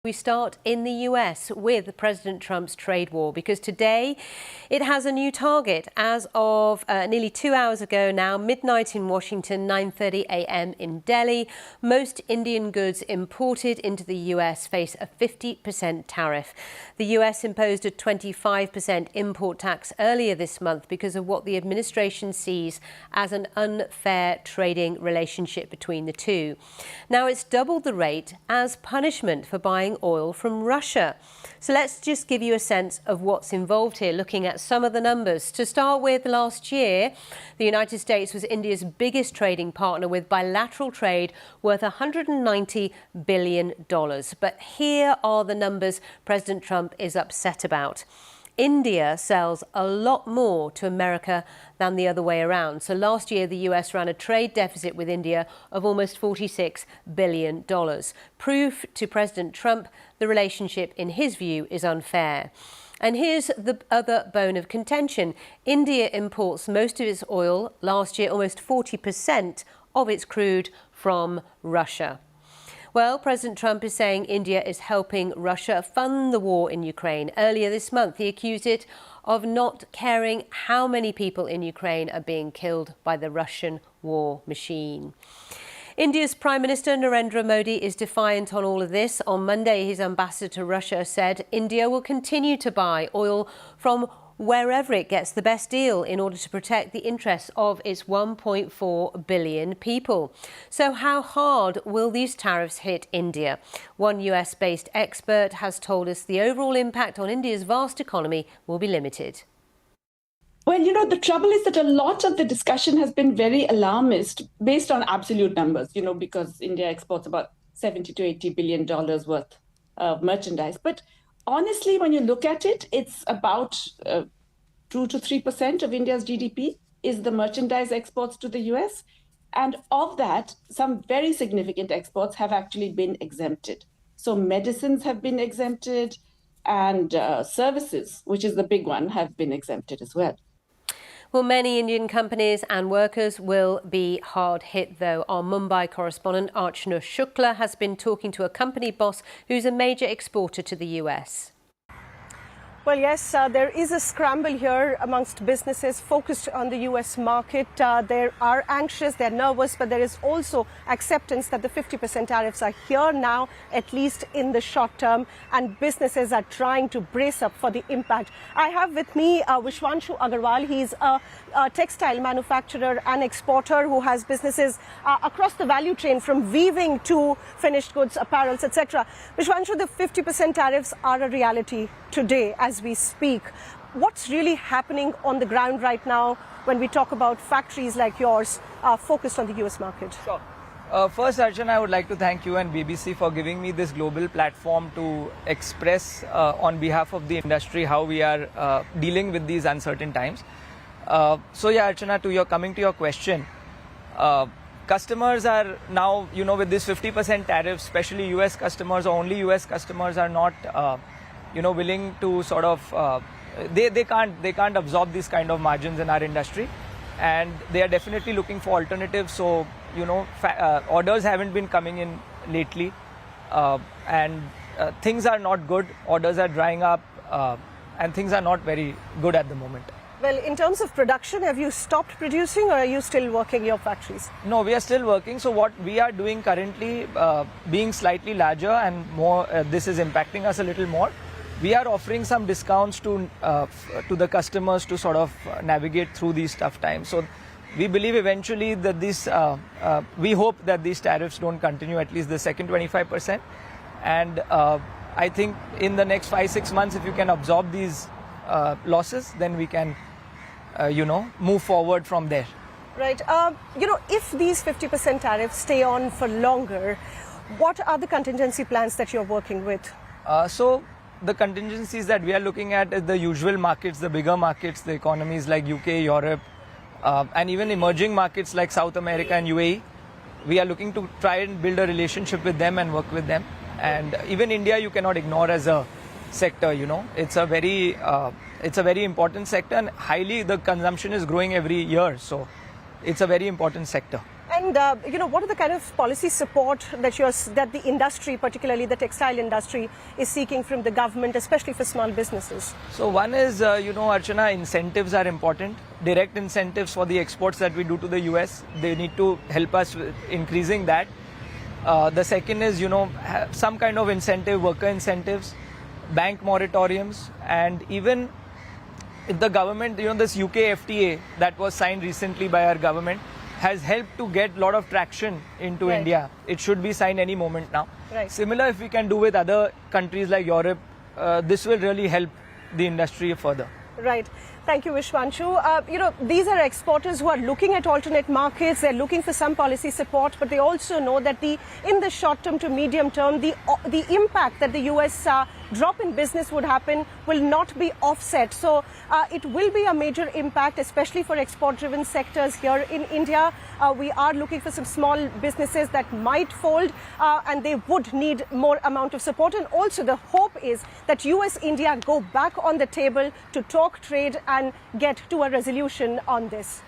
We start in the US with President Trump's trade war, because today it has a new target. As of nearly 2 hours ago now, midnight in Washington, 9:30 a.m. in Delhi, most Indian goods imported into the US face a 50% tariff. The US imposed a 25% import tax earlier this month because of what the administration sees as an unfair trading relationship between the two. Now it's doubled the rate as punishment for buying oil from Russia. So let's just give you a sense of what's involved here, looking at some of the numbers. To start with, last year, the United States was India's biggest trading partner, with bilateral trade worth $190 billion. But here are the numbers President Trump is upset about. India sells a lot more to America than the other way around. So last year, the US ran a trade deficit with India of almost $46 billion. Proof to President Trump the relationship, in his view, is unfair. And here's the other bone of contention. India imports most of its oil, last year almost 40% of its crude, from Russia. Well, President Trump is saying India is helping Russia fund the war in Ukraine. Earlier this month, he accused it of not caring how many people in Ukraine are being killed by the Russian war machine. India's Prime Minister Narendra Modi is defiant on all of this. On Monday, his ambassador to Russia said India will continue to buy oil from wherever it gets the best deal in order to protect the interests of its 1.4 billion people. So how hard will these tariffs hit India? One US-based expert has told us the overall impact on India's vast economy will be limited. Well, the trouble is that a lot of the discussion has been very alarmist based on absolute numbers, because India exports about $70 to $80 billion worth of merchandise. But honestly, when you look at it, it's about 2 to 3% of India's GDP is the merchandise exports to the US. And of that, some very significant exports have actually been exempted. So medicines have been exempted, and services, which is the big one, have been exempted as well. Well, many Indian companies and workers will be hard hit, though. Our Mumbai correspondent Archana Shukla has been talking to a company boss who's a major exporter to the US. Well, yes, there is a scramble here amongst businesses focused on the US market. They are anxious, they're nervous, but there is also acceptance that the 50% tariffs are here now, at least in the short term, and businesses are trying to brace up for the impact. I have with me Vishwanshu Agarwal. He's a textile manufacturer and exporter who has businesses across the value chain, from weaving to finished goods, apparels, etc. Vishwanshu, the 50% tariffs are a reality today as we speak. What's really happening on the ground right now when we talk about factories like yours focused on the US market? Sure. First, Archana, I would like to thank you and BBC for giving me this global platform to express on behalf of the industry how we are dealing with these uncertain times. So yeah, Archana, coming to your question, customers are now, with this 50% tariff, especially US customers, or only US customers, are not willing to sort of, they can't absorb these kind of margins in our industry, and they are definitely looking for alternatives. So, orders haven't been coming in lately, and things are not good. Orders are drying up, and things are not very good at the moment. Well, in terms of production, have you stopped producing, or are you still working your factories? No, we are still working. So what we are doing currently, being slightly larger and more, this is impacting us a little more. We are offering some discounts to the customers to sort of navigate through these tough times. So we believe eventually that we hope that these tariffs don't continue, at least the second 25%. And I think in the next 5-6 months, if you can absorb these losses, then we can, move forward from there. Right. If these 50% tariffs stay on for longer, what are the contingency plans that you're working with? So the contingencies that we are looking at is the usual markets, the bigger markets, the economies like UK, Europe, and even emerging markets like South America and UAE. We are looking to try and build a relationship with them and work with them. And even India, you cannot ignore as a sector. It's a very important sector, and the consumption is growing every year. So it's a very important sector. And what are the kind of policy support that the industry, particularly the textile industry, is seeking from the government, especially for small businesses? So one is, Archana, incentives are important. Direct incentives for the exports that we do to the US. They need to help us with increasing that. The second is, some kind of incentive, worker incentives, bank moratoriums, and even if the government, this UK FTA that was signed recently by our government has helped to get a lot of traction into Right. India. It should be signed any moment now. Right. Similar, if we can do with other countries like Europe, this will really help the industry further. Right. Thank you, Vishwanshu. These are exporters who are looking at alternate markets. They're looking for some policy support, but they also know that in the short term to medium term, the impact that the US drop in business would happen will not be offset. So it will be a major impact, especially for export-driven sectors here in India. We are looking for some small businesses that might fold, and they would need more amount of support. And also the hope is that US-India go back on the table to talk trade and get to a resolution on this.